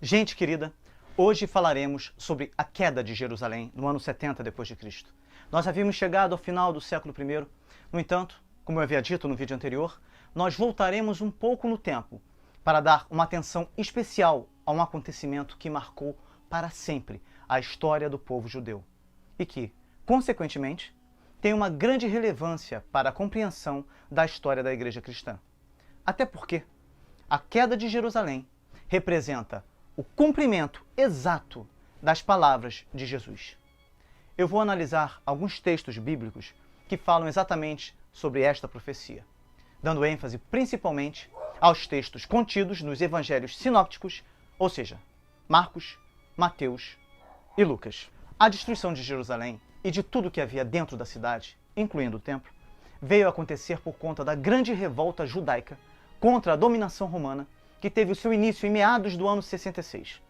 Gente querida, hoje falaremos sobre a queda de Jerusalém no ano 70 d.C. Nós havíamos chegado ao final do século I, no entanto, como eu havia dito no vídeo anterior, nós voltaremos um pouco no tempo para dar uma atenção especial a um acontecimento que marcou para sempre a história do povo judeu e que, consequentemente, tem uma grande relevância para a compreensão da história da Igreja cristã. Até porque a queda de Jerusalém representa o cumprimento exato das palavras de Jesus. Eu vou analisar alguns textos bíblicos que falam exatamente sobre esta profecia, dando ênfase principalmente aos textos contidos nos evangelhos sinópticos, ou seja, Marcos, Mateus e Lucas. A destruição de Jerusalém e de tudo que havia dentro da cidade, incluindo o templo, veio a acontecer por conta da grande revolta judaica contra a dominação romana, que teve o seu início em meados do ano 66.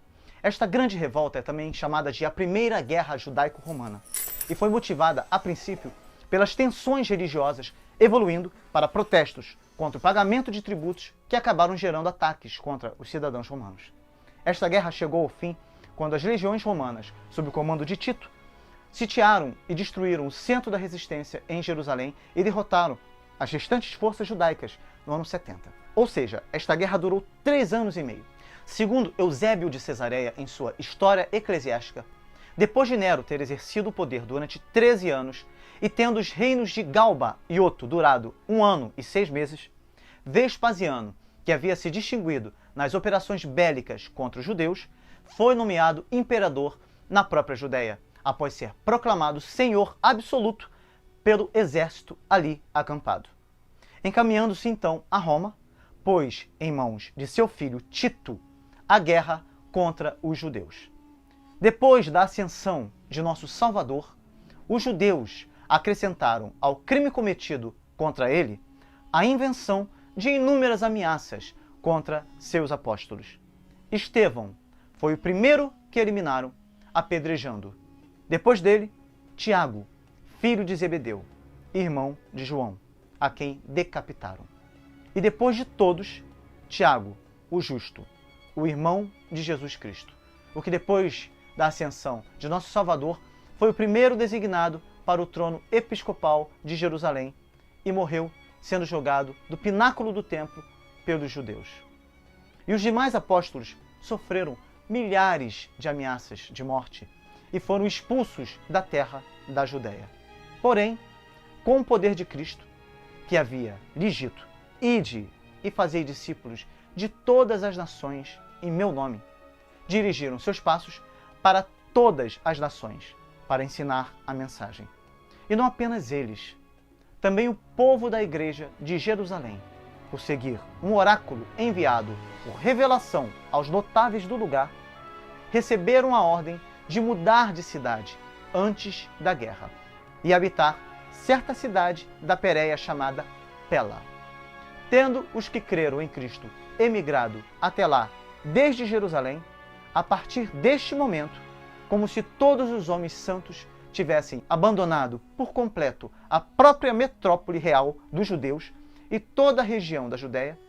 Esta grande revolta é também chamada de a Primeira Guerra Judaico-Romana e foi motivada, a princípio, pelas tensões religiosas, evoluindo para protestos contra o pagamento de tributos que acabaram gerando ataques contra os cidadãos romanos. Esta guerra chegou ao fim quando as legiões romanas, sob o comando de Tito, sitiaram e destruíram o centro da resistência em Jerusalém e derrotaram as restantes forças judaicas no ano 70. Ou seja, esta guerra durou 3 anos e meio. Segundo Eusébio de Cesareia, em sua História Eclesiástica, depois de Nero ter exercido o poder durante 13 anos e tendo os reinos de Galba e Otto durado 1 ano e 6 meses, Vespasiano, que havia se distinguido nas operações bélicas contra os judeus, foi nomeado imperador na própria Judéia, após ser proclamado senhor absoluto pelo exército ali acampado. Encaminhando-se então a Roma, pôs em mãos de seu filho Tito a guerra contra os judeus. Depois da ascensão de nosso Salvador, os judeus acrescentaram ao crime cometido contra ele a invenção de inúmeras ameaças contra seus apóstolos. Estevão foi o primeiro que eliminaram, apedrejando. Depois dele, Tiago, filho de Zebedeu, irmão de João, a quem decapitaram. E depois de todos, Tiago, o justo, o irmão de Jesus Cristo, o que depois da ascensão de nosso Salvador foi o primeiro designado para o trono episcopal de Jerusalém e morreu sendo jogado do pináculo do templo pelos judeus. E os demais apóstolos sofreram milhares de ameaças de morte e foram expulsos da terra da Judéia. Porém, com o poder de Cristo, que havia lhes dito: Ide e fazei discípulos de todas as nações em meu nome, dirigiram seus passos para todas as nações, para ensinar a mensagem. E não apenas eles, também o povo da igreja de Jerusalém, por seguir um oráculo enviado por revelação aos notáveis do lugar, receberam a ordem de mudar de cidade antes da guerra e habitar certa cidade da Pérea chamada Pela. Tendo os que creram em Cristo emigrado até lá desde Jerusalém, a partir deste momento, como se todos os homens santos tivessem abandonado por completo a própria metrópole real dos judeus e toda a região da Judéia,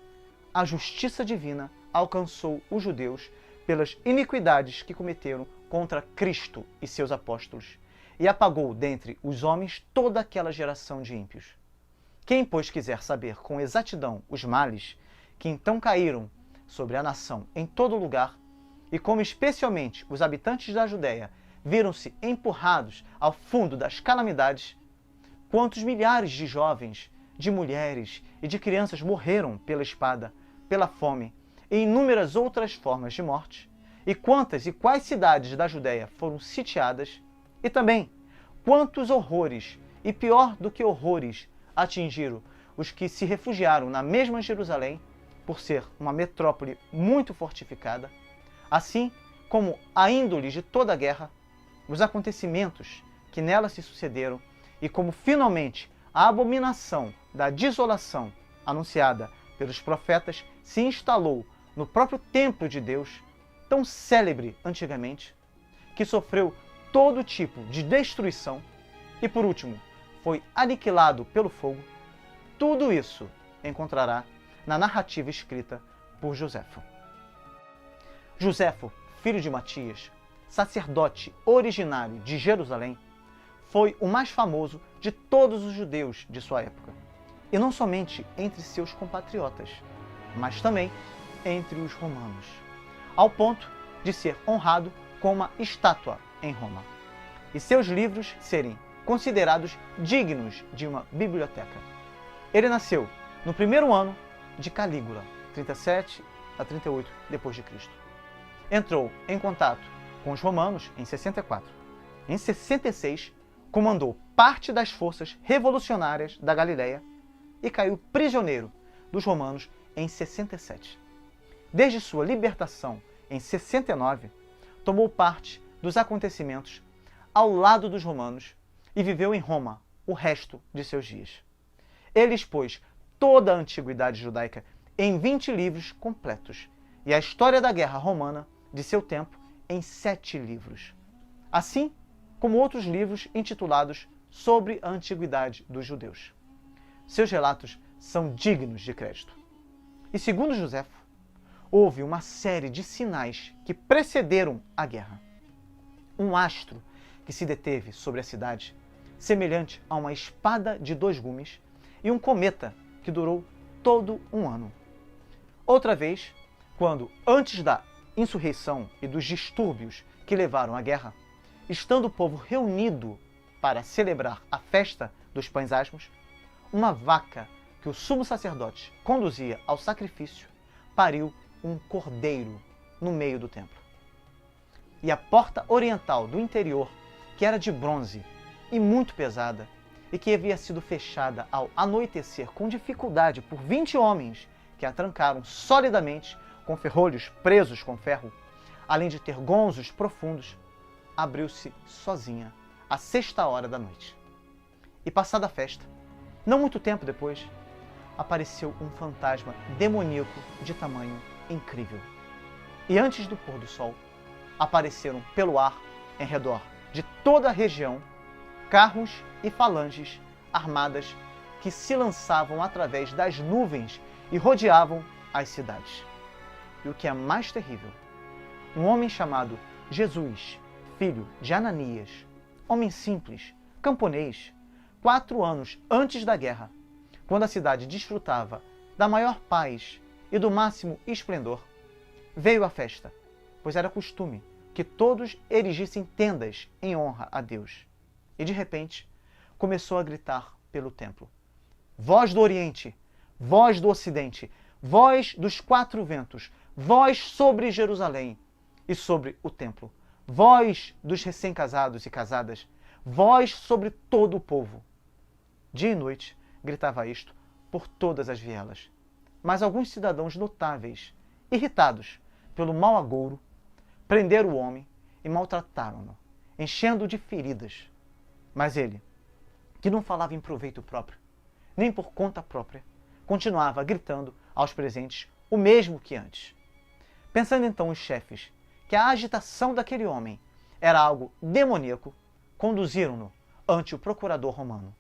a justiça divina alcançou os judeus pelas iniquidades que cometeram contra Cristo e seus apóstolos, e apagou dentre os homens toda aquela geração de ímpios. Quem, pois, quiser saber com exatidão os males que então caíram sobre a nação em todo lugar, e como especialmente os habitantes da Judéia viram-se empurrados ao fundo das calamidades, quantos milhares de jovens, de mulheres e de crianças morreram pela espada, pela fome e inúmeras outras formas de morte, e quantas e quais cidades da Judéia foram sitiadas, e também quantos horrores, e pior do que horrores, atingiram os que se refugiaram na mesma Jerusalém, por ser uma metrópole muito fortificada, assim como a índole de toda a guerra, os acontecimentos que nela se sucederam e como finalmente a abominação da desolação anunciada pelos profetas se instalou no próprio templo de Deus, tão célebre antigamente, que sofreu todo tipo de destruição e, por último, foi aniquilado pelo fogo, tudo isso encontrará na narrativa escrita por Joséfo. Josefo, filho de Matias, sacerdote originário de Jerusalém, foi o mais famoso de todos os judeus de sua época. E não somente entre seus compatriotas, mas também entre os romanos, ao ponto de ser honrado com uma estátua em Roma, e seus livros serem considerados dignos de uma biblioteca. Ele nasceu no primeiro ano de Calígula, 37 a 38 d.C. Entrou em contato com os romanos em 64. Em 66, comandou parte das forças revolucionárias da Galileia e caiu prisioneiro dos romanos em 67. Desde sua libertação em 69, tomou parte dos acontecimentos ao lado dos romanos e viveu em Roma o resto de seus dias. Ele expôs toda a antiguidade judaica em 20 livros completos e a história da guerra romana de seu tempo em 7 livros, assim como outros livros intitulados sobre a antiguidade dos judeus. Seus relatos são dignos de crédito. E segundo Josefo, houve uma série de sinais que precederam a guerra. Um astro que se deteve sobre a cidade, semelhante a uma espada de 2 gumes, e um cometa que durou todo um ano. Outra vez, quando, antes da insurreição e dos distúrbios que levaram à guerra, estando o povo reunido para celebrar a festa dos pães asmos, uma vaca que o sumo sacerdote conduzia ao sacrifício pariu um cordeiro no meio do templo. E a porta oriental do interior, que era de bronze e muito pesada, e que havia sido fechada ao anoitecer com dificuldade por 20 homens que a trancaram solidamente com ferrolhos presos com ferro, além de ter gonzos profundos, abriu-se sozinha à 6ª da noite. E passada a festa, não muito tempo depois, apareceu um fantasma demoníaco de tamanho incrível. E antes do pôr do sol, apareceram pelo ar, em redor de toda a região, carros e falanges armadas que se lançavam através das nuvens e rodeavam as cidades. E o que é mais terrível, um homem chamado Jesus, filho de Ananias, homem simples, camponês, 4 anos antes da guerra, quando a cidade desfrutava da maior paz e do máximo esplendor, veio à festa, pois era costume que todos erigissem tendas em honra a Deus. E de repente, começou a gritar pelo templo: voz do Oriente, voz do Ocidente, voz dos 4 ventos, voz sobre Jerusalém e sobre o templo, voz dos recém-casados e casadas, voz sobre todo o povo. Dia e noite gritava isto por todas as vielas. Mas alguns cidadãos notáveis, irritados pelo mau agouro, prenderam o homem e maltrataram-no, enchendo-o de feridas. Mas ele, que não falava em proveito próprio, nem por conta própria, continuava gritando aos presentes o mesmo que antes. Pensando então os chefes que a agitação daquele homem era algo demoníaco, conduziram-no ante o procurador romano.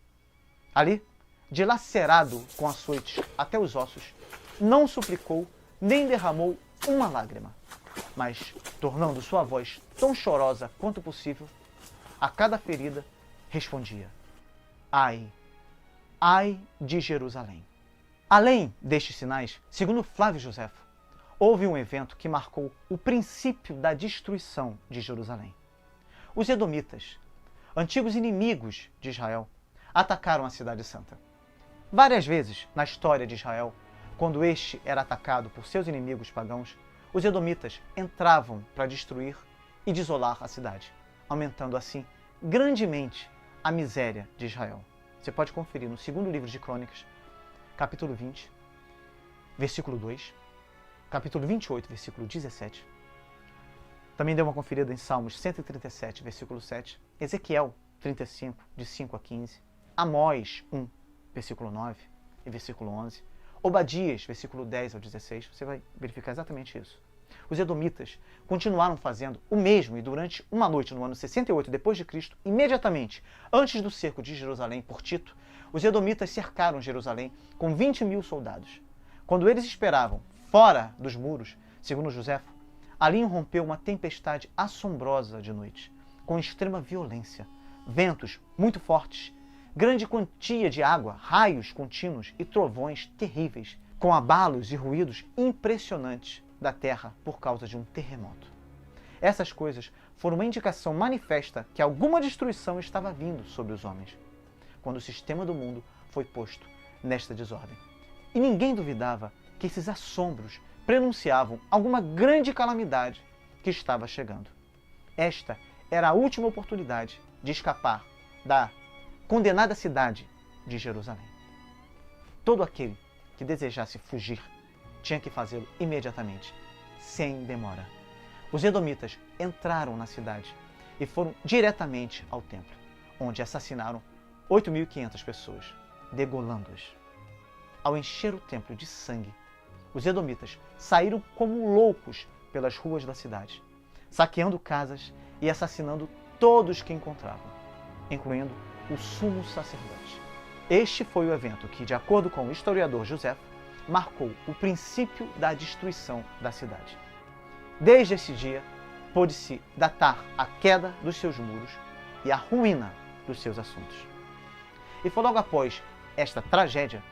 Ali, dilacerado com açoites até os ossos, não suplicou nem derramou uma lágrima, mas, tornando sua voz tão chorosa quanto possível, a cada ferida respondia: ai, ai de Jerusalém. Além destes sinais, segundo Flávio Josefo, houve um evento que marcou o princípio da destruição de Jerusalém. Os edomitas, antigos inimigos de Israel, atacaram a cidade santa. Várias vezes na história de Israel, quando este era atacado por seus inimigos pagãos, os edomitas entravam para destruir e desolar a cidade, aumentando assim grandemente a miséria de Israel. Você pode conferir no 2º livro de Crônicas, capítulo 20, versículo 2, capítulo 28, versículo 17. Também dê uma conferida em Salmos 137, versículo 7, Ezequiel 35, de 5 a 15, Amós 1, versículo 9 e versículo 11, Obadias, versículo 10 ao 16, você vai verificar exatamente isso. Os edomitas continuaram fazendo o mesmo e durante uma noite no ano 68 d.C., imediatamente antes do cerco de Jerusalém por Tito, os edomitas cercaram Jerusalém com 20.000 soldados. Quando eles esperavam fora dos muros, segundo Josefo, ali irrompeu uma tempestade assombrosa de noite, com extrema violência, ventos muito fortes, grande quantia de água, raios contínuos e trovões terríveis, com abalos e ruídos impressionantes da terra por causa de um terremoto. Essas coisas foram uma indicação manifesta que alguma destruição estava vindo sobre os homens, quando o sistema do mundo foi posto nesta desordem. E ninguém duvidava que esses assombros prenunciavam alguma grande calamidade que estava chegando. Esta era a última oportunidade de escapar da condenada cidade de Jerusalém. Todo aquele que desejasse fugir tinha que fazê-lo imediatamente, sem demora. Os edomitas entraram na cidade e foram diretamente ao templo, onde assassinaram 8.500 pessoas, degolando-as. Ao encher o templo de sangue, os edomitas saíram como loucos pelas ruas da cidade, saqueando casas e assassinando todos que encontravam, incluindo o sumo sacerdote. Este foi o evento que, de acordo com o historiador José, marcou o princípio da destruição da cidade. Desde esse dia, pôde-se datar a queda dos seus muros e a ruína dos seus assuntos. E foi logo após esta tragédia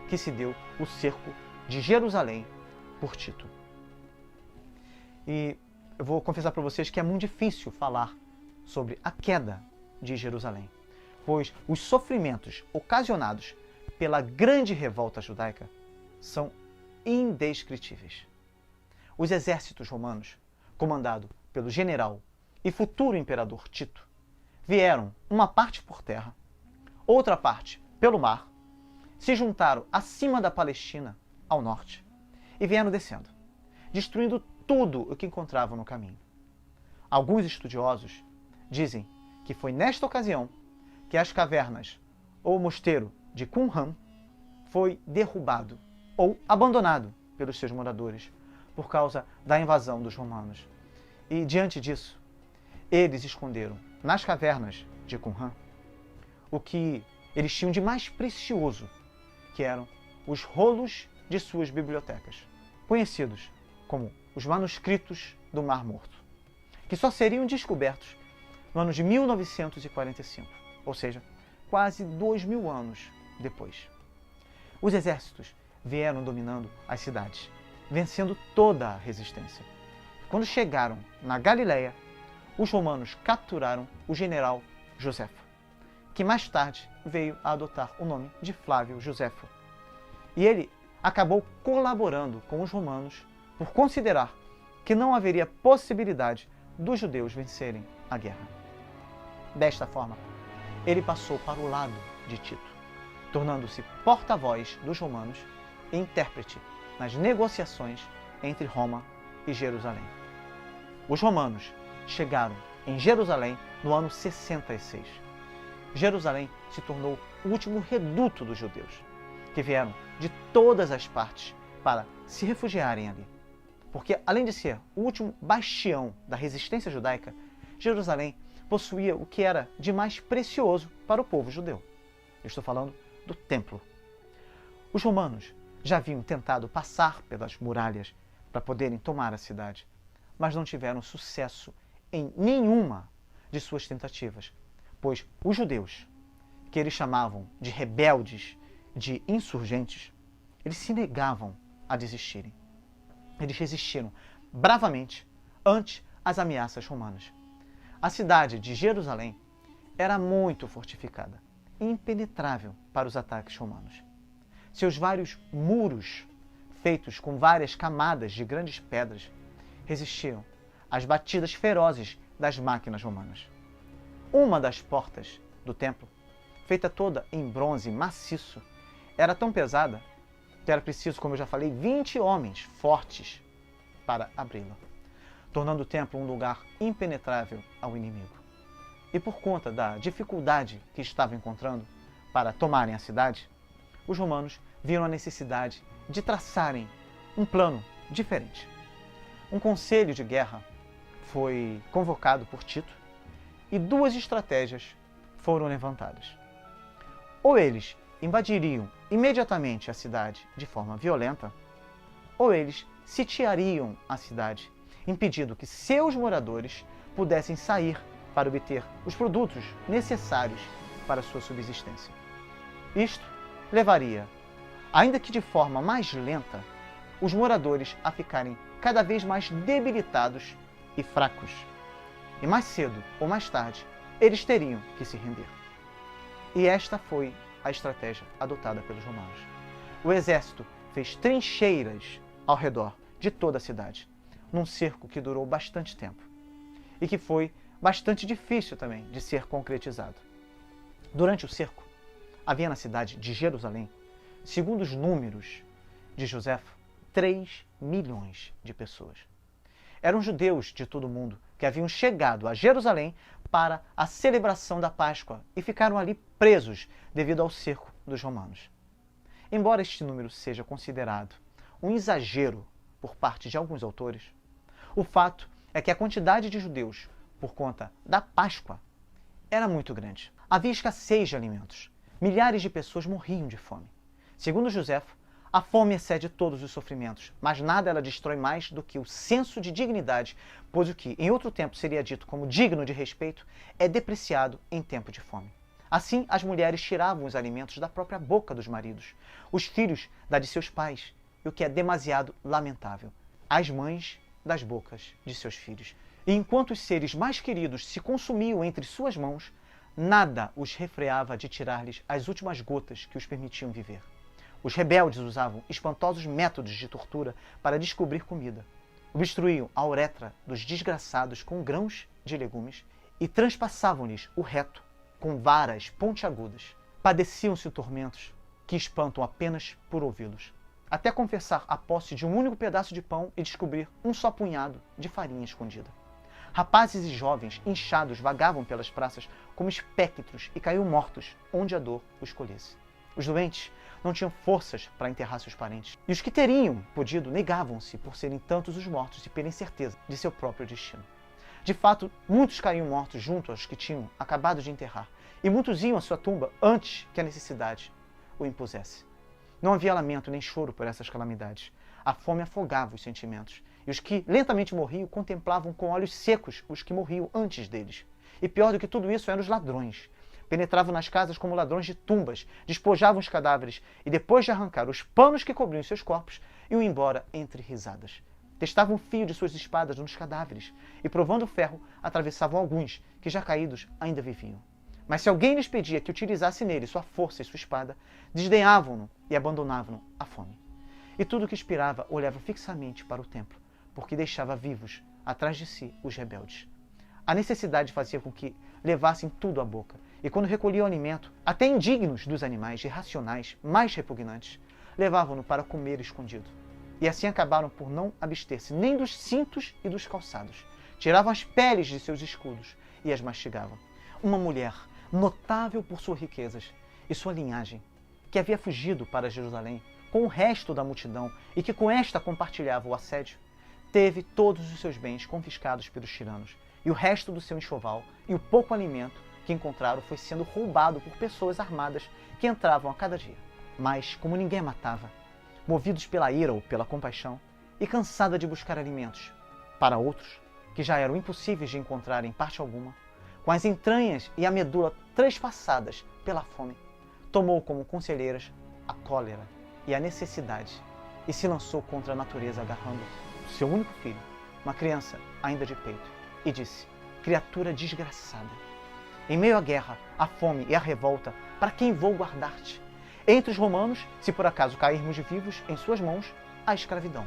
que se deu o cerco de Jerusalém por Tito. E eu vou confessar para vocês que é muito difícil falar sobre a queda de Jerusalém, pois os sofrimentos ocasionados pela grande revolta judaica são indescritíveis. Os exércitos romanos, comandado pelo general e futuro imperador Tito, vieram uma parte por terra, outra parte pelo mar, se juntaram acima da Palestina, ao norte, e vieram descendo, destruindo tudo o que encontravam no caminho. Alguns estudiosos dizem que foi nesta ocasião que as cavernas ou o mosteiro de Qumran foi derrubado ou abandonado pelos seus moradores por causa da invasão dos romanos. E diante disso, eles esconderam nas cavernas de Qumran o que eles tinham de mais precioso, que eram os rolos de suas bibliotecas, conhecidos como os manuscritos do Mar Morto, que só seriam descobertos no ano de 1945, ou seja, quase 2.000 anos depois. Os exércitos vieram dominando as cidades, vencendo toda a resistência. Quando chegaram na Galileia, os romanos capturaram o general Joséfo, que mais tarde veio a adotar o nome de Flávio Joséfo. E ele acabou colaborando com os romanos por considerar que não haveria possibilidade dos judeus vencerem a guerra. Desta forma, ele passou para o lado de Tito, tornando-se porta-voz dos romanos e intérprete nas negociações entre Roma e Jerusalém. Os romanos chegaram em Jerusalém no ano 66. Jerusalém se tornou o último reduto dos judeus, que vieram de todas as partes para se refugiarem ali. Porque, além de ser o último bastião da resistência judaica, Jerusalém possuía o que era de mais precioso para o povo judeu. Eu estou falando do templo. Os romanos já haviam tentado passar pelas muralhas para poderem tomar a cidade, mas não tiveram sucesso em nenhuma de suas tentativas, pois os judeus, que eles chamavam de rebeldes, de insurgentes, eles se negavam a desistirem. Eles resistiram bravamente ante as ameaças romanas. A cidade de Jerusalém era muito fortificada, impenetrável para os ataques romanos. Seus vários muros, feitos com várias camadas de grandes pedras, resistiam às batidas ferozes das máquinas romanas. Uma das portas do templo, feita toda em bronze maciço, era tão pesada que era preciso, como eu já falei, 20 homens fortes para abri-la, tornando o templo um lugar impenetrável ao inimigo. E por conta da dificuldade que estavam encontrando para tomarem a cidade, os romanos viram a necessidade de traçarem um plano diferente. Um conselho de guerra foi convocado por Tito e duas estratégias foram levantadas. Ou eles invadiriam imediatamente a cidade de forma violenta, ou eles sitiariam a cidade impedindo que seus moradores pudessem sair para obter os produtos necessários para sua subsistência. Isto levaria, ainda que de forma mais lenta, os moradores a ficarem cada vez mais debilitados e fracos. E mais cedo ou mais tarde, eles teriam que se render. E esta foi a estratégia adotada pelos romanos. O exército fez trincheiras ao redor de toda a cidade, num cerco que durou bastante tempo e que foi bastante difícil também de ser concretizado. Durante o cerco, havia na cidade de Jerusalém, segundo os números de Joséfo, 3 milhões de pessoas. Eram judeus de todo o mundo que haviam chegado a Jerusalém para a celebração da Páscoa e ficaram ali presos devido ao cerco dos romanos. Embora este número seja considerado um exagero por parte de alguns autores, o fato é que a quantidade de judeus, por conta da Páscoa, era muito grande. Havia escassez de alimentos. Milhares de pessoas morriam de fome. Segundo Joséfo, a fome excede todos os sofrimentos, mas nada ela destrói mais do que o senso de dignidade, pois o que em outro tempo seria dito como digno de respeito é depreciado em tempo de fome. Assim, as mulheres tiravam os alimentos da própria boca dos maridos, os filhos da de seus pais, e o que é demasiado lamentável, as mães das bocas de seus filhos. E enquanto os seres mais queridos se consumiam entre suas mãos, nada os refreava de tirar-lhes as últimas gotas que os permitiam viver. Os rebeldes usavam espantosos métodos de tortura para descobrir comida. Obstruíam a uretra dos desgraçados com grãos de legumes e transpassavam-lhes o reto com varas pontiagudas. Padeciam-se tormentos que espantam apenas por ouvi-los, até confessar a posse de um único pedaço de pão e descobrir um só punhado de farinha escondida. Rapazes e jovens inchados vagavam pelas praças como espectros e caíam mortos onde a dor os colhesse. Os doentes não tinham forças para enterrar seus parentes, e os que teriam podido negavam-se por serem tantos os mortos e pela incerteza de seu próprio destino. De fato, muitos caíam mortos junto aos que tinham acabado de enterrar, e muitos iam à sua tumba antes que a necessidade o impusesse. Não havia lamento nem choro por essas calamidades. A fome afogava os sentimentos, e os que lentamente morriam contemplavam com olhos secos os que morriam antes deles. E pior do que tudo isso eram os ladrões. Penetravam nas casas como ladrões de tumbas, despojavam os cadáveres e, depois de arrancar os panos que cobriam seus corpos, iam embora entre risadas. Testavam o fio de suas espadas nos cadáveres e, provando o ferro, atravessavam alguns que, já caídos, ainda viviam. Mas se alguém lhes pedia que utilizasse nele sua força e sua espada, desdenhavam-no e abandonavam-no à fome. E tudo o que expirava olhava fixamente para o templo, porque deixava vivos atrás de si os rebeldes. A necessidade fazia com que levassem tudo à boca, e quando recolhiam o alimento, até indignos dos animais irracionais mais repugnantes, levavam-no para comer escondido. E assim acabaram por não abster-se nem dos cintos e dos calçados. Tiravam as peles de seus escudos e as mastigavam. Uma mulher, notável por suas riquezas e sua linhagem, que havia fugido para Jerusalém com o resto da multidão e que com esta compartilhava o assédio, teve todos os seus bens confiscados pelos tiranos, e o resto do seu enxoval e o pouco alimento que encontraram foi sendo roubado por pessoas armadas que entravam a cada dia. Mas, como ninguém a matava, movidos pela ira ou pela compaixão, e cansada de buscar alimentos para outros, que já eram impossíveis de encontrar em parte alguma, com as entranhas e a medula trespassadas pela fome, tomou como conselheiras a cólera e a necessidade e se lançou contra a natureza agarrando o seu único filho, uma criança ainda de peito, e disse: criatura desgraçada, em meio à guerra, à fome e à revolta, para quem vou guardar-te? Entre os romanos, se por acaso cairmos vivos em suas mãos, há escravidão.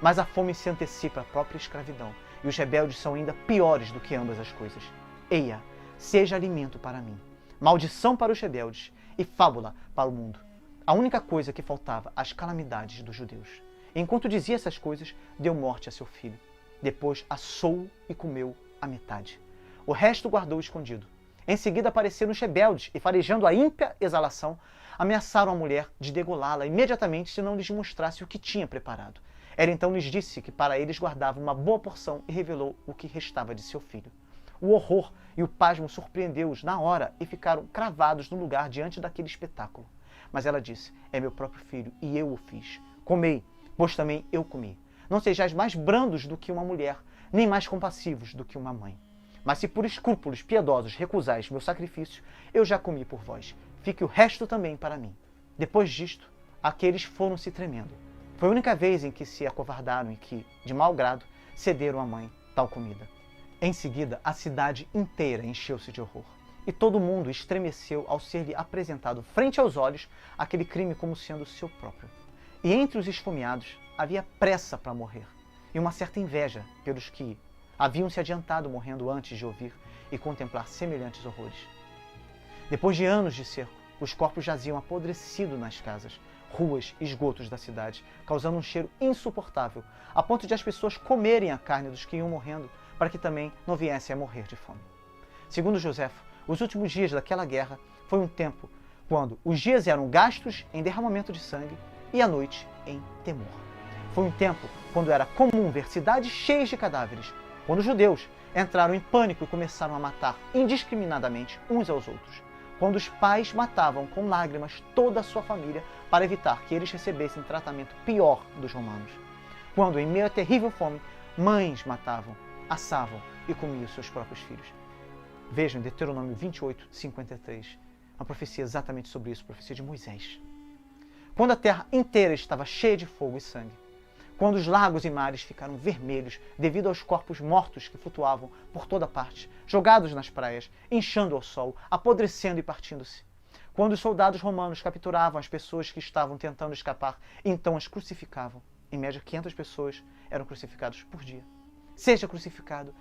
Mas a fome se antecipa à própria escravidão, e os rebeldes são ainda piores do que ambas as coisas. Eia, seja alimento para mim, maldição para os rebeldes e fábula para o mundo. A única coisa que faltava às calamidades dos judeus. Enquanto dizia essas coisas, deu morte a seu filho. Depois assou e comeu a metade. O resto guardou escondido. Em seguida apareceram os rebeldes e, farejando a ímpia exalação, ameaçaram a mulher de degolá-la imediatamente se não lhes mostrasse o que tinha preparado. Ela então lhes disse que para eles guardava uma boa porção e revelou o que restava de seu filho. O horror e o pasmo surpreendeu-os na hora e ficaram cravados no lugar diante daquele espetáculo. Mas ela disse: é meu próprio filho e eu o fiz. Comei, pois também eu comi. Não sejais mais brandos do que uma mulher, nem mais compassivos do que uma mãe. Mas se por escrúpulos piedosos recusais meu sacrifício, eu já comi por vós. Fique o resto também para mim. Depois disto, aqueles foram-se tremendo. Foi a única vez em que se acovardaram e que, de mau grado, cederam à mãe tal comida. Em seguida, a cidade inteira encheu-se de horror. E todo mundo estremeceu ao ser-lhe apresentado frente aos olhos aquele crime como sendo seu próprio. E entre os esfomeados havia pressa para morrer, e uma certa inveja pelos que haviam se adiantado morrendo antes de ouvir e contemplar semelhantes horrores. Depois de anos de cerco, os corpos jaziam apodrecidos nas casas, ruas e esgotos da cidade, causando um cheiro insuportável, a ponto de as pessoas comerem a carne dos que iam morrendo, para que também não viessem a morrer de fome. Segundo Joséfo, os últimos dias daquela guerra foi um tempo quando os dias eram gastos em derramamento de sangue e a noite em temor. Foi um tempo quando era comum ver cidades cheias de cadáveres, quando os judeus entraram em pânico e começaram a matar indiscriminadamente uns aos outros, quando os pais matavam com lágrimas toda a sua família para evitar que eles recebessem tratamento pior dos romanos, quando, em meio à terrível fome, mães matavam, assavam e comiam seus próprios filhos. Vejam em Deuteronômio 28, 53, uma profecia exatamente sobre isso, a profecia de Moisés. Quando a terra inteira estava cheia de fogo e sangue, quando os lagos e mares ficaram vermelhos devido aos corpos mortos que flutuavam por toda parte, jogados nas praias, inchando ao sol, apodrecendo e partindo-se. Quando os soldados romanos capturavam as pessoas que estavam tentando escapar, então as crucificavam. Em média, 500 pessoas eram crucificadas por dia. Seja crucificado,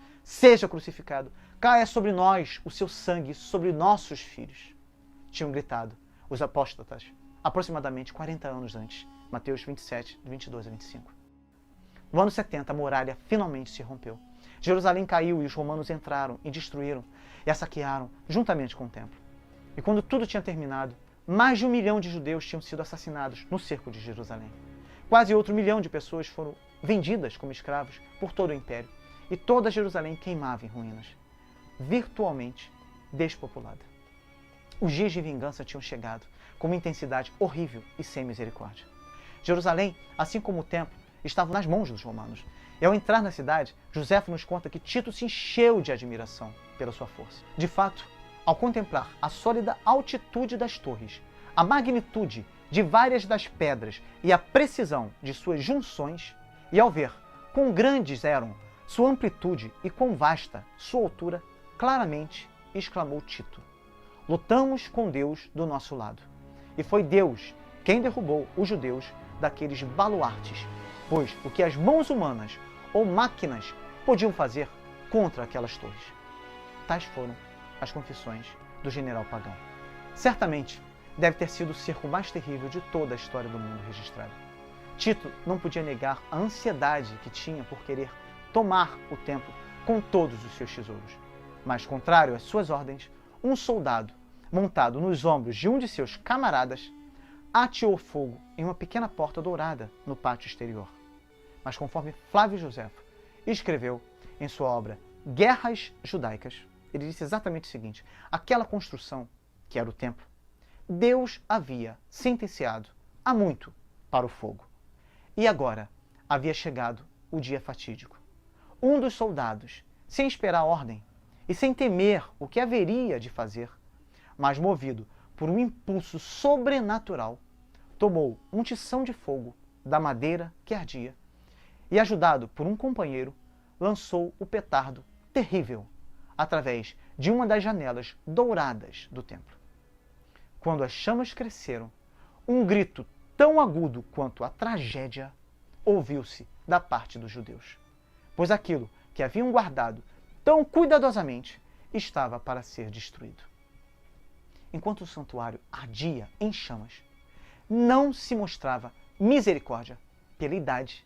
caia sobre nós o seu sangue, sobre nossos filhos. Tinham gritado os apóstatas, aproximadamente 40 anos antes, Mateus 27, 22 a 25. No ano 70, a muralha finalmente se rompeu. Jerusalém caiu e os romanos entraram e destruíram e a saquearam juntamente com o templo. E quando tudo tinha terminado, mais de 1 milhão de judeus tinham sido assassinados no cerco de Jerusalém. Quase outro 1 milhão de pessoas foram vendidas como escravos por todo o império, e toda Jerusalém queimava em ruínas, virtualmente despopulada. Os dias de vingança tinham chegado, com uma intensidade horrível e sem misericórdia. Jerusalém, assim como o templo, estava nas mãos dos romanos. E ao entrar na cidade, Joséfo nos conta que Tito se encheu de admiração pela sua força. De fato, ao contemplar a sólida altitude das torres, a magnitude de várias das pedras e a precisão de suas junções, e ao ver quão grandes eram sua amplitude e quão vasta sua altura, claramente exclamou Tito: lutamos com Deus do nosso lado. E foi Deus quem derrubou os judeus daqueles baluartes, pois o que as mãos humanas ou máquinas podiam fazer contra aquelas torres. Tais foram as confissões do general pagão. Certamente deve ter sido o cerco mais terrível de toda a história do mundo registrada. Tito não podia negar a ansiedade que tinha por querer tomar o templo com todos os seus tesouros. Mas, contrário às suas ordens, um soldado, montado nos ombros de um de seus camaradas, ateou fogo em uma pequena porta dourada no pátio exterior. Mas conforme Flávio Joséfo escreveu em sua obra Guerras Judaicas, ele disse exatamente o seguinte: aquela construção, que era o templo, Deus havia sentenciado há muito para o fogo. E agora havia chegado o dia fatídico. Um dos soldados, sem esperar ordem e sem temer o que haveria de fazer, mas movido por um impulso sobrenatural, tomou um tição de fogo da madeira que ardia e, ajudado por um companheiro, lançou o petardo terrível através de uma das janelas douradas do templo. Quando as chamas cresceram, um grito tão agudo quanto a tragédia ouviu-se da parte dos judeus, pois aquilo que haviam guardado tão cuidadosamente estava para ser destruído. Enquanto o santuário ardia em chamas, não se mostrava misericórdia pela idade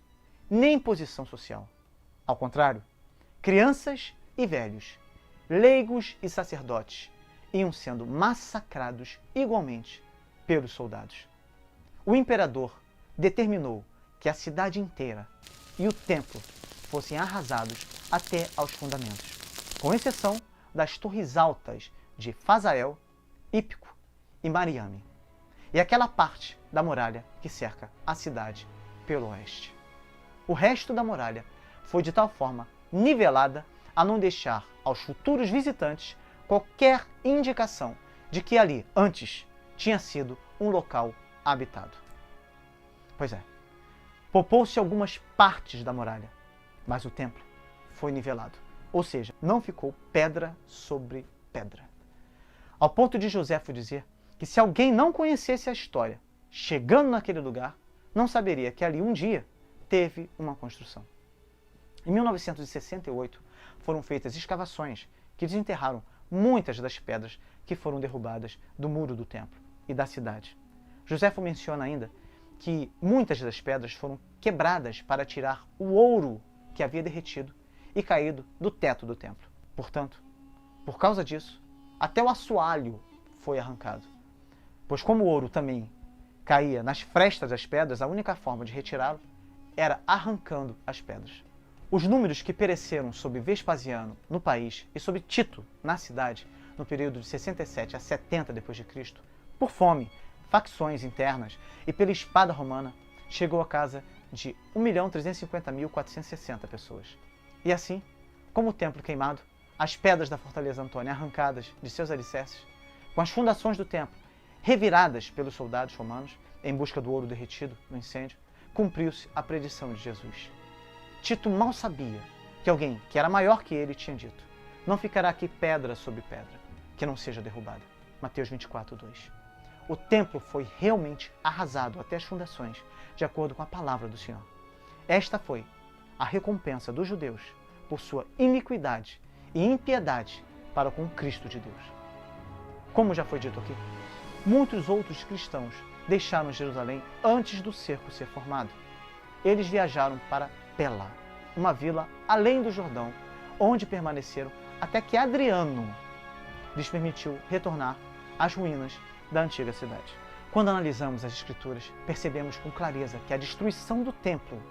nem posição social. Ao contrário, crianças e velhos, leigos e sacerdotes iam sendo massacrados igualmente pelos soldados. O imperador determinou que a cidade inteira e o templo fossem arrasados até aos fundamentos, com exceção das torres altas de Fazael, Ípico e Mariame, e aquela parte da muralha que cerca a cidade pelo oeste. O resto da muralha foi de tal forma nivelada a não deixar aos futuros visitantes qualquer indicação de que ali, antes, tinha sido um local habitado. Pois é, poupou-se algumas partes da muralha, mas o templo foi nivelado, ou seja, não ficou pedra sobre pedra. Ao ponto de Joséfo dizer que se alguém não conhecesse a história, chegando naquele lugar, não saberia que ali um dia teve uma construção. Em 1968, foram feitas escavações que desenterraram muitas das pedras que foram derrubadas do muro do templo e da cidade. Joséfo menciona ainda que muitas das pedras foram quebradas para tirar o ouro que havia derretido e caído do teto do templo. Portanto, por causa disso, até o assoalho foi arrancado. Pois como o ouro também caía nas frestas das pedras, a única forma de retirá-lo era arrancando as pedras. Os números que pereceram sob Vespasiano no país e sob Tito na cidade no período de 67 a 70 d.C., por fome, facções internas e pela espada romana, chegou a casa de 1.350.460 pessoas. E assim, como o templo queimado, as pedras da fortaleza Antônia arrancadas de seus alicerces, com as fundações do templo reviradas pelos soldados romanos em busca do ouro derretido no incêndio, cumpriu-se a predição de Jesus. Tito mal sabia que alguém que era maior que ele tinha dito: não ficará aqui pedra sobre pedra, que não seja derrubada. Mateus 24:2. O templo foi realmente arrasado até as fundações, de acordo com a palavra do Senhor. Esta foi a recompensa dos judeus por sua iniquidade e impiedade para com o Cristo de Deus. Como já foi dito aqui, muitos outros cristãos deixaram Jerusalém antes do cerco ser formado. Eles viajaram para Pela, uma vila além do Jordão, onde permaneceram até que Adriano lhes permitiu retornar às ruínas da antiga cidade. Quando analisamos as Escrituras, percebemos com clareza que a destruição do templo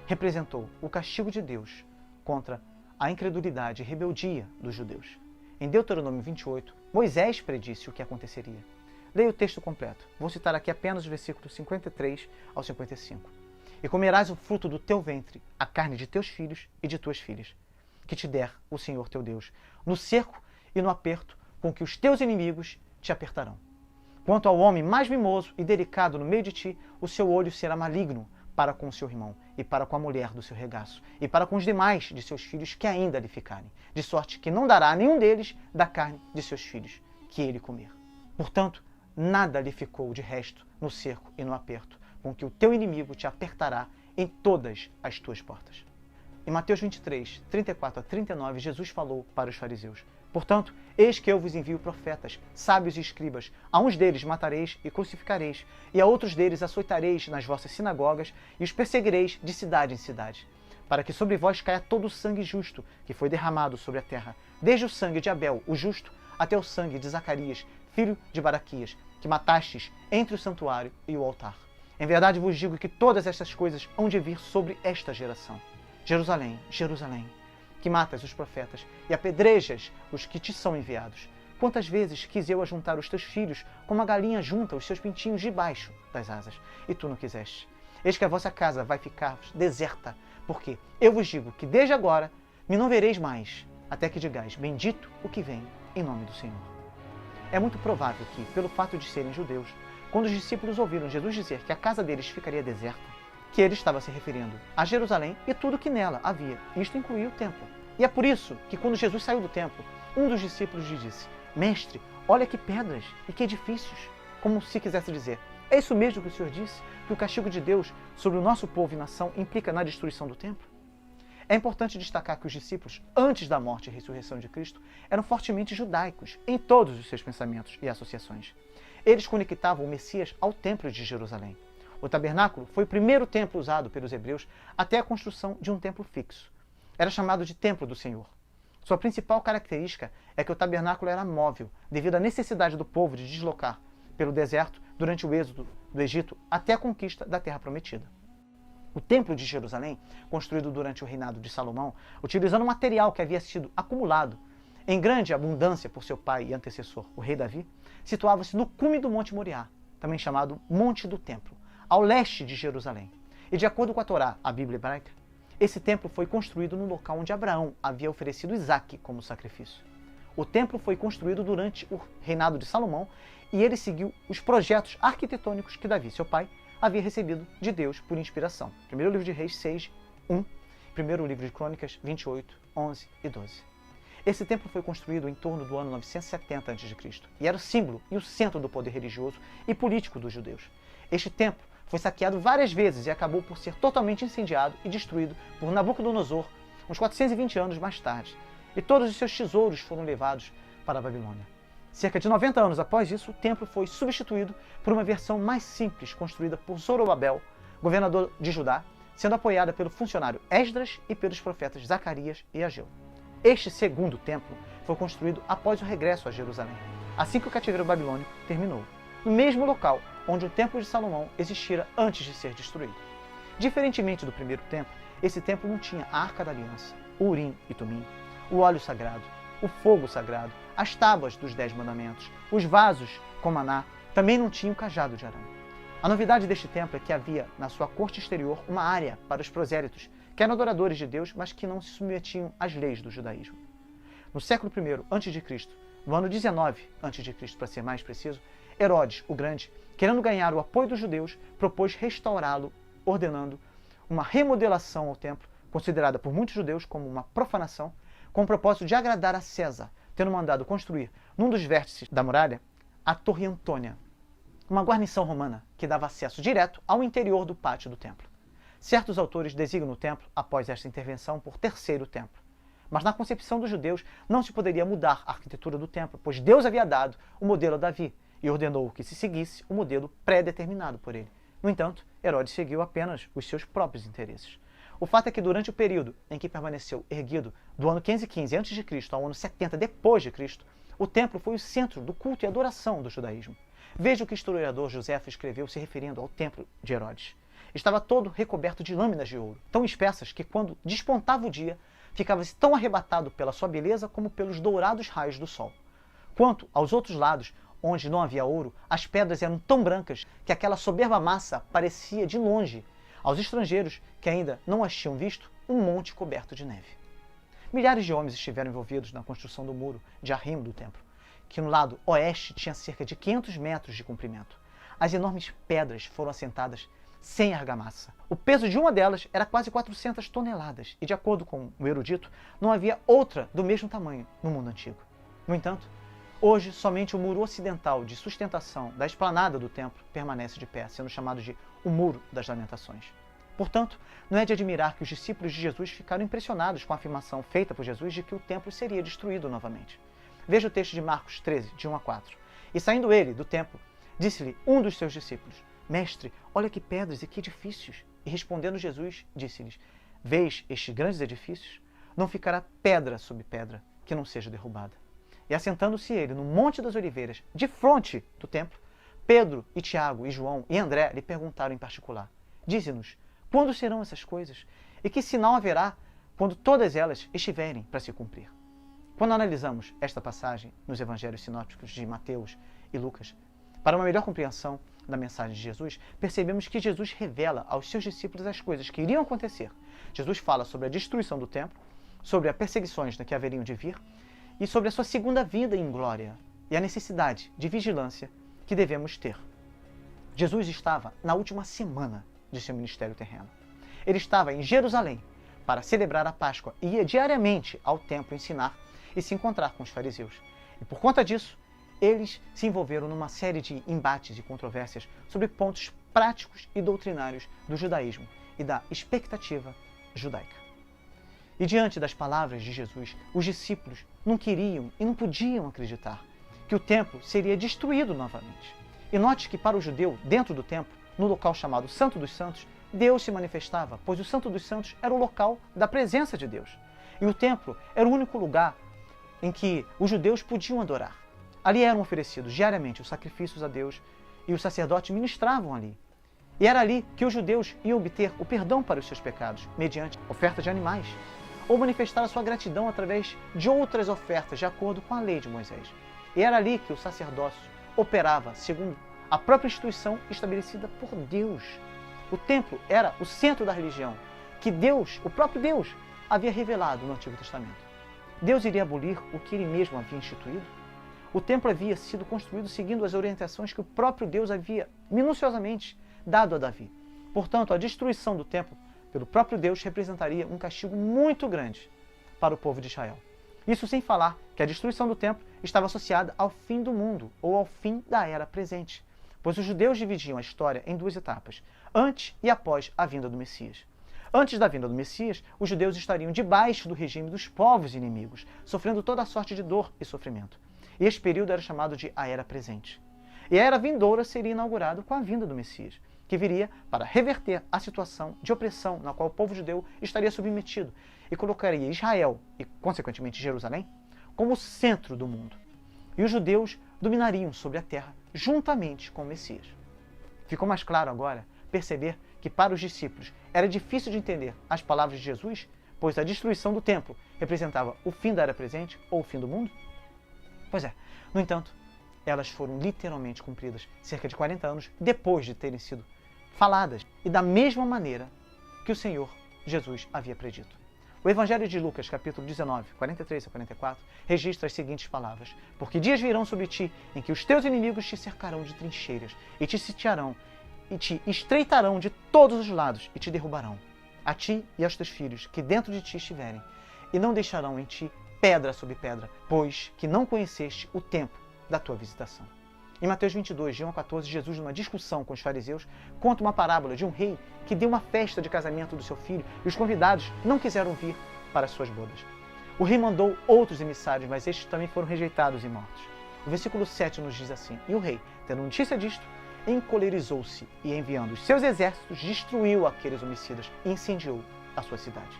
representou o castigo de Deus contra a incredulidade e rebeldia dos judeus. Em Deuteronômio 28, Moisés predisse o que aconteceria. Leia o texto completo. Vou citar aqui apenas os versículos 53 ao 55. E comerás o fruto do teu ventre, a carne de teus filhos e de tuas filhas, que te der o Senhor teu Deus, no cerco e no aperto com que os teus inimigos te apertarão. Quanto ao homem mais mimoso e delicado no meio de ti, o seu olho será maligno para com o seu irmão, e para com a mulher do seu regaço, e para com os demais de seus filhos que ainda lhe ficarem, de sorte que não dará a nenhum deles da carne de seus filhos, que ele comer. Portanto, nada lhe ficou de resto no cerco e no aperto, com que o teu inimigo te apertará em todas as tuas portas. Em Mateus 23, 34 a 39, Jesus falou para os fariseus: portanto, eis que eu vos envio profetas, sábios e escribas. A uns deles matareis e crucificareis, e a outros deles açoitareis nas vossas sinagogas, e os perseguireis de cidade em cidade, para que sobre vós caia todo o sangue justo que foi derramado sobre a terra, desde o sangue de Abel, o justo, até o sangue de Zacarias, filho de Baraquias, que matastes entre o santuário e o altar. Em verdade vos digo que todas estas coisas hão de vir sobre esta geração. Jerusalém, Jerusalém, que matas os profetas e apedrejas os que te são enviados. Quantas vezes quis eu ajuntar os teus filhos como a galinha junta os seus pintinhos debaixo das asas, e tu não quiseste. Eis que a vossa casa vai ficar deserta, porque eu vos digo que desde agora me não vereis mais, até que digais: bendito o que vem em nome do Senhor. É muito provável que, pelo fato de serem judeus, quando os discípulos ouviram Jesus dizer que a casa deles ficaria deserta, que ele estava se referindo a Jerusalém e tudo que nela havia. Isto incluía o templo. E é por isso que, quando Jesus saiu do templo, um dos discípulos lhe disse: mestre, olha que pedras e que edifícios. Como se quisesse dizer: é isso mesmo que o Senhor disse, que o castigo de Deus sobre o nosso povo e nação implica na destruição do templo? É importante destacar que os discípulos, antes da morte e ressurreição de Cristo, eram fortemente judaicos em todos os seus pensamentos e associações. Eles conectavam o Messias ao templo de Jerusalém. O tabernáculo foi o primeiro templo usado pelos hebreus até a construção de um templo fixo. Era chamado de Templo do Senhor. Sua principal característica é que o tabernáculo era móvel, devido à necessidade do povo de deslocar pelo deserto durante o êxodo do Egito até a conquista da Terra Prometida. O Templo de Jerusalém, construído durante o reinado de Salomão, utilizando um material que havia sido acumulado em grande abundância por seu pai e antecessor, o rei Davi, situava-se no cume do Monte Moriá, também chamado Monte do Templo, ao leste de Jerusalém. E de acordo com a Torá, a Bíblia hebraica, Esse templo foi construído no local onde Abraão havia oferecido Isaque como sacrifício. O templo foi construído durante o reinado de Salomão e ele seguiu os projetos arquitetônicos que Davi, seu pai, havia recebido de Deus por inspiração. Primeiro livro de Reis 6, 1, primeiro livro de Crônicas 28, 11 e 12. Esse templo foi construído em torno do ano 970 a.C. e era o símbolo e o centro do poder religioso e político dos judeus. Este templo foi saqueado várias vezes e acabou por ser totalmente incendiado e destruído por Nabucodonosor uns 420 anos mais tarde. E todos os seus tesouros foram levados para a Babilônia. Cerca de 90 anos após isso, o templo foi substituído por uma versão mais simples construída por Zorobabel, governador de Judá, sendo apoiada pelo funcionário Esdras e pelos profetas Zacarias e Ageu. Este segundo templo foi construído após o regresso a Jerusalém, assim que o cativeiro babilônico terminou, no mesmo local onde o Templo de Salomão existira antes de ser destruído. Diferentemente do primeiro templo, esse templo não tinha a Arca da Aliança, o Urim e Tumim, o óleo sagrado, o fogo sagrado, as tábuas dos 10 mandamentos, os vasos com maná, também não tinha o cajado de Arão. A novidade deste templo é que havia na sua corte exterior uma área para os prosélitos, que eram adoradores de Deus, mas que não se submetiam às leis do judaísmo. No século I a.C., no ano 19 a.C., para ser mais preciso, Herodes, o Grande, querendo ganhar o apoio dos judeus, propôs restaurá-lo, ordenando uma remodelação ao templo, considerada por muitos judeus como uma profanação, com o propósito de agradar a César, tendo mandado construir, num dos vértices da muralha, a Torre Antônia, uma guarnição romana que dava acesso direto ao interior do pátio do templo. Certos autores designam o templo, após esta intervenção, por Terceiro Templo. Mas na concepção dos judeus não se poderia mudar a arquitetura do templo, pois Deus havia dado o modelo a Davi e ordenou que se seguisse o modelo pré-determinado por ele. No entanto, Herodes seguiu apenas os seus próprios interesses. O fato é que durante o período em que permaneceu erguido, do ano 515 a.C. ao ano 70 depois de Cristo, o templo foi o centro do culto e adoração do judaísmo. Veja o que o historiador Joséfo escreveu se referindo ao templo de Herodes. Estava todo recoberto de lâminas de ouro, tão espessas que quando despontava o dia, ficava-se tão arrebatado pela sua beleza como pelos dourados raios do sol. Quanto aos outros lados, onde não havia ouro, as pedras eram tão brancas que aquela soberba massa parecia de longe, aos estrangeiros que ainda não as tinham visto, um monte coberto de neve. Milhares de homens estiveram envolvidos na construção do muro de arrimo do templo, que no lado oeste tinha cerca de 500 metros de comprimento. As enormes pedras foram assentadas sem argamassa. O peso de uma delas era quase 400 toneladas e, de acordo com o erudito, não havia outra do mesmo tamanho no mundo antigo. No entanto, hoje somente o muro ocidental de sustentação da esplanada do templo permanece de pé, sendo chamado de o Muro das Lamentações. Portanto, não é de admirar que os discípulos de Jesus ficaram impressionados com a afirmação feita por Jesus de que o templo seria destruído novamente. Veja o texto de Marcos 13, de 1 a 4. E saindo ele do templo, disse-lhe um dos seus discípulos: Mestre, olha que pedras e que edifícios. E respondendo Jesus, disse-lhes: Vês estes grandes edifícios? Não ficará pedra sobre pedra que não seja derrubada. E assentando-se ele no Monte das Oliveiras, de fronte do templo, Pedro e Tiago e João e André lhe perguntaram em particular: Dize-nos, quando serão essas coisas? E que sinal haverá quando todas elas estiverem para se cumprir? Quando analisamos esta passagem nos evangelhos sinópticos de Mateus e Lucas, para uma melhor compreensão da mensagem de Jesus, percebemos que Jesus revela aos seus discípulos as coisas que iriam acontecer. Jesus fala sobre a destruição do templo, sobre as perseguições que haveriam de vir e sobre a sua segunda vinda em glória e a necessidade de vigilância que devemos ter. Jesus estava na última semana de seu ministério terreno. Ele estava em Jerusalém para celebrar a Páscoa e ia diariamente ao templo ensinar e se encontrar com os fariseus. E por conta disso, eles se envolveram numa série de embates e controvérsias sobre pontos práticos e doutrinários do judaísmo e da expectativa judaica. E diante das palavras de Jesus, os discípulos não queriam e não podiam acreditar que o templo seria destruído novamente. E note que para o judeu, dentro do templo, no local chamado Santo dos Santos, Deus se manifestava, pois o Santo dos Santos era o local da presença de Deus. E o templo era o único lugar em que os judeus podiam adorar. Ali eram oferecidos diariamente os sacrifícios a Deus e os sacerdotes ministravam ali. E era ali que os judeus iam obter o perdão para os seus pecados, mediante oferta de animais, ou manifestar a sua gratidão através de outras ofertas, de acordo com a lei de Moisés. E era ali que o sacerdócio operava segundo a própria instituição estabelecida por Deus. O templo era o centro da religião, que Deus, o próprio Deus, havia revelado no Antigo Testamento. Deus iria abolir o que ele mesmo havia instituído? O templo havia sido construído seguindo as orientações que o próprio Deus havia minuciosamente dado a Davi. Portanto, a destruição do templo pelo próprio Deus representaria um castigo muito grande para o povo de Israel. Isso sem falar que a destruição do templo estava associada ao fim do mundo, ou ao fim da era presente, pois os judeus dividiam a história em duas etapas, antes e após a vinda do Messias. Antes da vinda do Messias, os judeus estariam debaixo do regime dos povos inimigos, sofrendo toda a sorte de dor e sofrimento. E esse período era chamado de a Era Presente. E a Era Vindoura seria inaugurada com a vinda do Messias, que viria para reverter a situação de opressão na qual o povo judeu estaria submetido e colocaria Israel, e consequentemente Jerusalém, como o centro do mundo. E os judeus dominariam sobre a terra juntamente com o Messias. Ficou mais claro agora perceber que para os discípulos era difícil de entender as palavras de Jesus, pois a destruição do templo representava o fim da era presente ou o fim do mundo? Pois é, no entanto, elas foram literalmente cumpridas cerca de 40 anos depois de terem sido faladas e da mesma maneira que o Senhor Jesus havia predito. O Evangelho de Lucas, capítulo 19, 43 a 44, registra as seguintes palavras: Porque dias virão sobre ti, em que os teus inimigos te cercarão de trincheiras, e te sitiarão, e te estreitarão de todos os lados, e te derrubarão, a ti e aos teus filhos, que dentro de ti estiverem, e não deixarão em ti pedra sobre pedra, pois que não conheceste o tempo da tua visitação. Em Mateus 22, de 1 a 14, Jesus, numa discussão com os fariseus, conta uma parábola de um rei que deu uma festa de casamento do seu filho e os convidados não quiseram vir para as suas bodas. O rei mandou outros emissários, mas estes também foram rejeitados e mortos. O versículo 7 nos diz assim: E o rei, tendo notícia disto, encolerizou-se e, enviando os seus exércitos, destruiu aqueles homicidas e incendiou a sua cidade.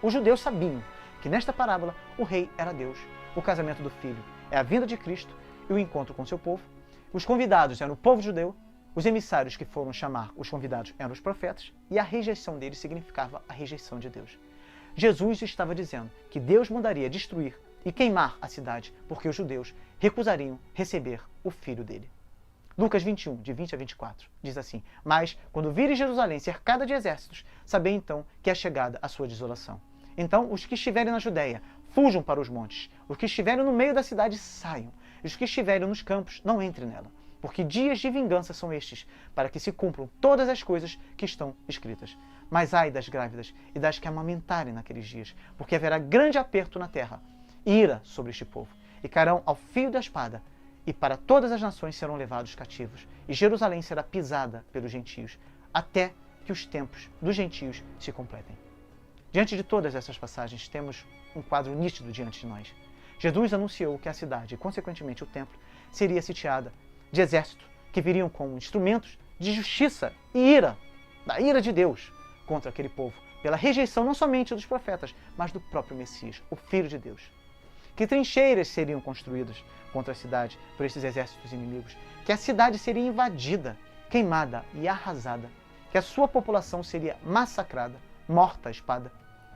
Os judeus sabiam que nesta parábola o rei era Deus, o casamento do filho é a vinda de Cristo e o encontro com seu povo. Os convidados eram o povo judeu, os emissários que foram chamar os convidados eram os profetas, e a rejeição deles significava a rejeição de Deus. Jesus estava dizendo que Deus mandaria destruir e queimar a cidade, porque os judeus recusariam receber o filho dele. Lucas 21, de 20 a 24, diz assim: Mas, quando vires Jerusalém cercada de exércitos, sabei então que é chegada a sua desolação. Então, os que estiverem na Judéia, fujam para os montes. Os que estiverem no meio da cidade, saiam. E os que estiverem nos campos, não entrem nela. Porque dias de vingança são estes, para que se cumpram todas as coisas que estão escritas. Mas ai das grávidas e das que amamentarem naqueles dias, porque haverá grande aperto na terra, e ira sobre este povo, e cairão ao fio da espada, e para todas as nações serão levados cativos, e Jerusalém será pisada pelos gentios, até que os tempos dos gentios se completem. Diante de todas essas passagens, temos um quadro nítido diante de nós. Jesus anunciou que a cidade, e consequentemente o templo, seria sitiada de exércitos que viriam com instrumentos de justiça e ira, da ira de Deus, contra aquele povo, pela rejeição não somente dos profetas, mas do próprio Messias, o Filho de Deus. Que trincheiras seriam construídas contra a cidade por esses exércitos inimigos, que a cidade seria invadida, queimada e arrasada, que a sua população seria massacrada, morta à espada,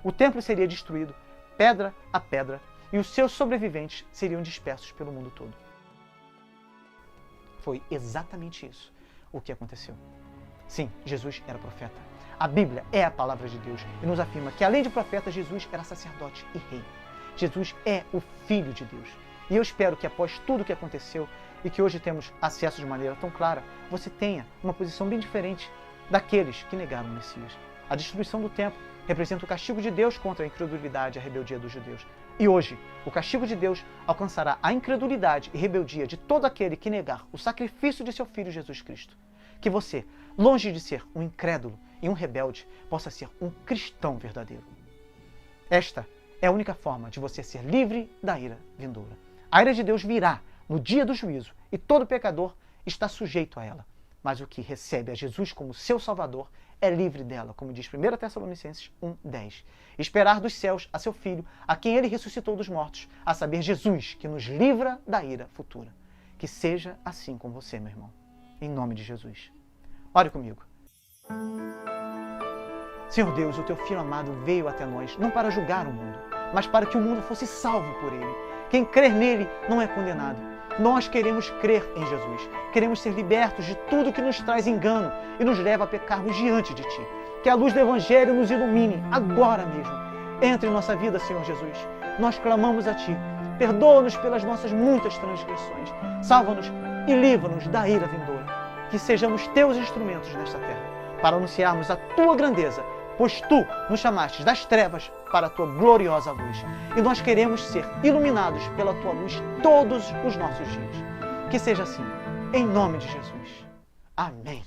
o templo seria destruído, pedra a pedra, e os seus sobreviventes seriam dispersos pelo mundo todo. Foi exatamente isso o que aconteceu. Sim, Jesus era profeta. A Bíblia é a palavra de Deus e nos afirma que, além de profeta, Jesus era sacerdote e rei. Jesus é o Filho de Deus. E eu espero que, após tudo o que aconteceu e que hoje temos acesso de maneira tão clara, você tenha uma posição bem diferente daqueles que negaram o Messias. A destruição do templo representa o castigo de Deus contra a incredulidade e a rebeldia dos judeus. E hoje, o castigo de Deus alcançará a incredulidade e rebeldia de todo aquele que negar o sacrifício de seu Filho Jesus Cristo. Que você, longe de ser um incrédulo e um rebelde, possa ser um cristão verdadeiro. Esta é a única forma de você ser livre da ira vindoura. A ira de Deus virá no dia do juízo e todo pecador está sujeito a ela. Mas o que recebe a Jesus como seu Salvador é livre dela, como diz 1 Tessalonicenses 1:10. Esperar dos céus a seu Filho, a quem ele ressuscitou dos mortos, a saber, Jesus, que nos livra da ira futura. Que seja assim com você, meu irmão. Em nome de Jesus. Ore comigo. Senhor Deus, o teu Filho amado veio até nós, não para julgar o mundo, mas para que o mundo fosse salvo por ele. Quem crer nele não é condenado. Nós queremos crer em Jesus. Queremos ser libertos de tudo que nos traz engano e nos leva a pecarmos diante de Ti. Que a luz do Evangelho nos ilumine agora mesmo. Entre em nossa vida, Senhor Jesus. Nós clamamos a Ti. Perdoa-nos pelas nossas muitas transgressões. Salva-nos e livra-nos da ira vindoura. Que sejamos Teus instrumentos nesta terra, para anunciarmos a Tua grandeza, pois Tu nos chamaste das trevas para a Tua gloriosa luz. E nós queremos ser iluminados pela Tua luz todos os nossos dias. Que seja assim, em nome de Jesus. Amém.